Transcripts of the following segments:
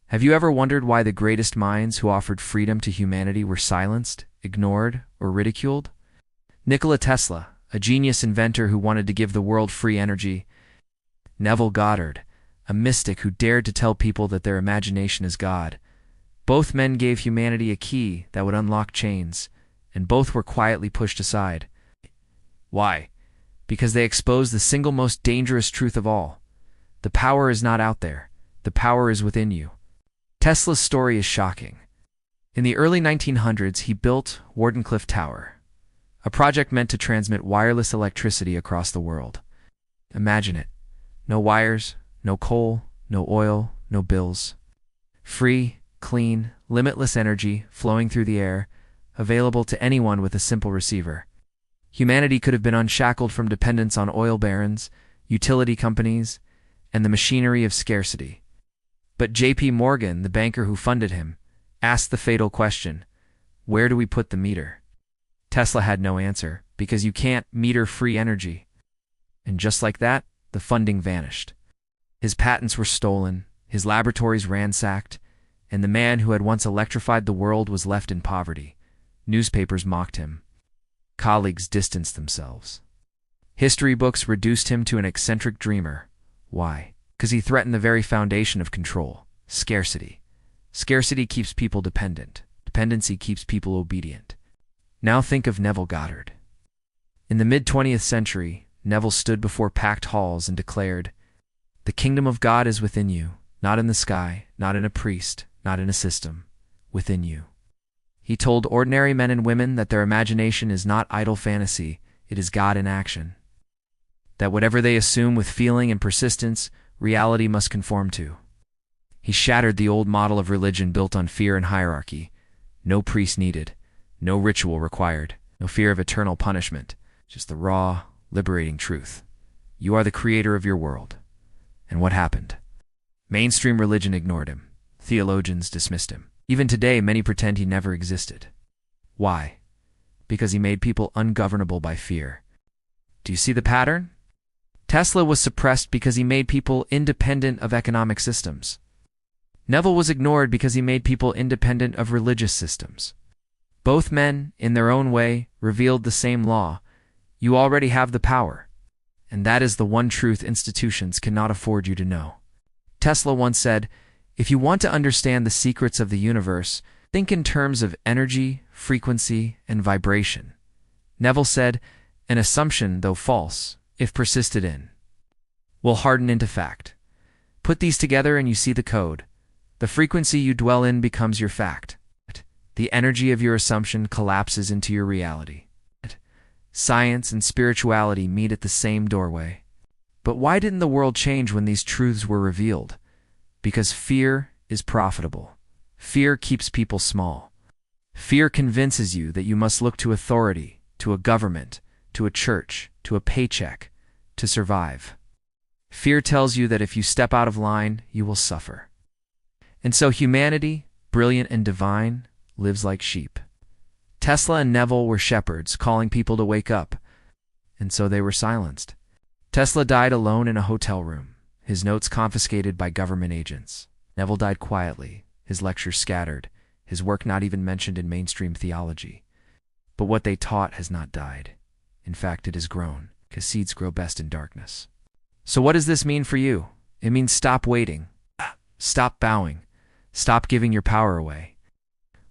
Have you ever wondered why the greatest minds who offered freedom to humanity were silenced, ignored, or ridiculed? Nikola Tesla, a genius inventor who wanted to give the world free energy. Neville Goddard, a mystic who dared to tell people that their imagination is God. Both men gave humanity a key that would unlock chains, and both were quietly pushed aside. Why? Because they exposed the single most dangerous truth of all. The power is not out there. The power is within you. Tesla's story is shocking. In the early 1900s, he built Wardenclyffe Tower, a project meant to transmit wireless electricity across the world. Imagine it. No wires, no coal, no oil, no bills. Free, clean, limitless energy flowing through the air, available to anyone with a simple receiver. Humanity could have been unshackled from dependence on oil barons, utility companies, and the machinery of scarcity. But J.P. Morgan, the banker who funded him, asked the fatal question, where do we put the meter? Tesla had no answer, because you can't meter free energy. And just like that, the funding vanished. His patents were stolen, his laboratories ransacked, and the man who had once electrified the world was left in poverty. Newspapers mocked him. Colleagues distanced themselves. History books reduced him to an eccentric dreamer. Why? Because he threatened the very foundation of control, scarcity. Scarcity keeps people dependent. Dependency keeps people obedient. Now think of Neville Goddard. In the mid-20th century, Neville stood before packed halls and declared, "The kingdom of God is within you, not in the sky, not in a priest, not in a system, within you." He told ordinary men and women that their imagination is not idle fantasy, it is God in action. That whatever they assume with feeling and persistence, reality must conform to. He shattered the old model of religion built on fear and hierarchy. No priest needed, no ritual required, no fear of eternal punishment, just the raw, liberating truth. You are the creator of your world. And what happened? Mainstream religion ignored him. Theologians dismissed him. Even today, many pretend he never existed. Why? Because he made people ungovernable by fear. Do you see the pattern? Tesla was suppressed because he made people independent of economic systems. Neville was ignored because he made people independent of religious systems. Both men, in their own way, revealed the same law. You already have the power. And that is the one truth institutions cannot afford you to know. Tesla once said, "If you want to understand the secrets of the universe, think in terms of energy, frequency, and vibration." Neville said, "An assumption, though false, if persisted in, will harden into fact. Put these together and you see the code. The frequency you dwell in becomes your fact. The energy of your assumption collapses into your reality. Science and spirituality meet at the same doorway." But why didn't the world change when these truths were revealed? Because fear is profitable. Fear keeps people small. Fear convinces you that you must look to authority, to a government, to a church, to a paycheck, to survive. Fear tells you that if you step out of line, you will suffer. And so humanity, brilliant and divine, lives like sheep. Tesla and Neville were shepherds, calling people to wake up, and so they were silenced. Tesla died alone in a hotel room, his notes confiscated by government agents. Neville died quietly, his lectures scattered, his work not even mentioned in mainstream theology. But what they taught has not died. In fact, it has grown, because seeds grow best in darkness. So what does this mean for you? It means stop waiting. Stop bowing. Stop giving your power away.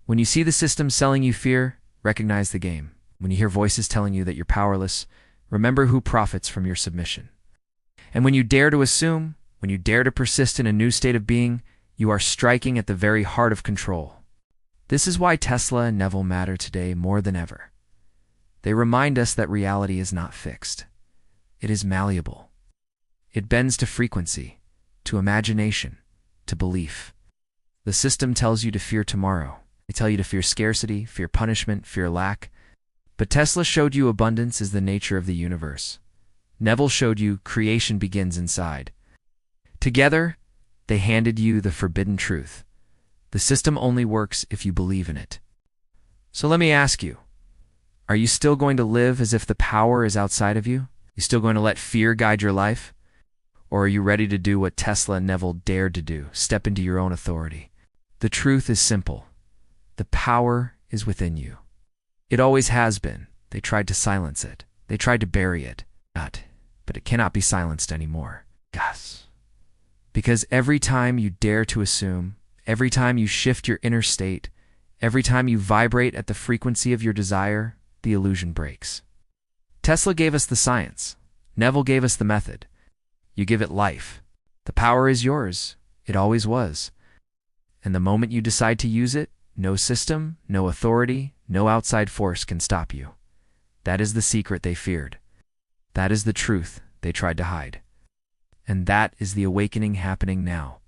When you see the system selling you fear, recognize the game. When you hear voices telling you that you're powerless, remember who profits from your submission. And when you dare to assume, when you dare to persist in a new state of being, you are striking at the very heart of control. This is why Tesla and Neville matter today more than ever. They remind us that reality is not fixed. It is malleable. It bends to frequency, to imagination, to belief. The system tells you to fear tomorrow. They tell you to fear scarcity, fear punishment, fear lack. But Tesla showed you abundance is the nature of the universe. Neville showed you creation begins inside. Together, they handed you the forbidden truth. The system only works if you believe in it. So let me ask you, are you still going to live as if the power is outside of you? You still going to let fear guide your life? Or are you ready to do what Tesla and Neville dared to do, step into your own authority? The truth is simple. The power is within you. It always has been. They tried to silence it. They tried to bury it. But it cannot be silenced anymore. Yes. Because every time you dare to assume, every time you shift your inner state, every time you vibrate at the frequency of your desire, the illusion breaks. Tesla gave us the science. Neville gave us the method. You give it life. The power is yours. It always was. And the moment you decide to use it, no system, no authority, no outside force can stop you. That is the secret they feared. That is the truth they tried to hide. And that is the awakening happening now.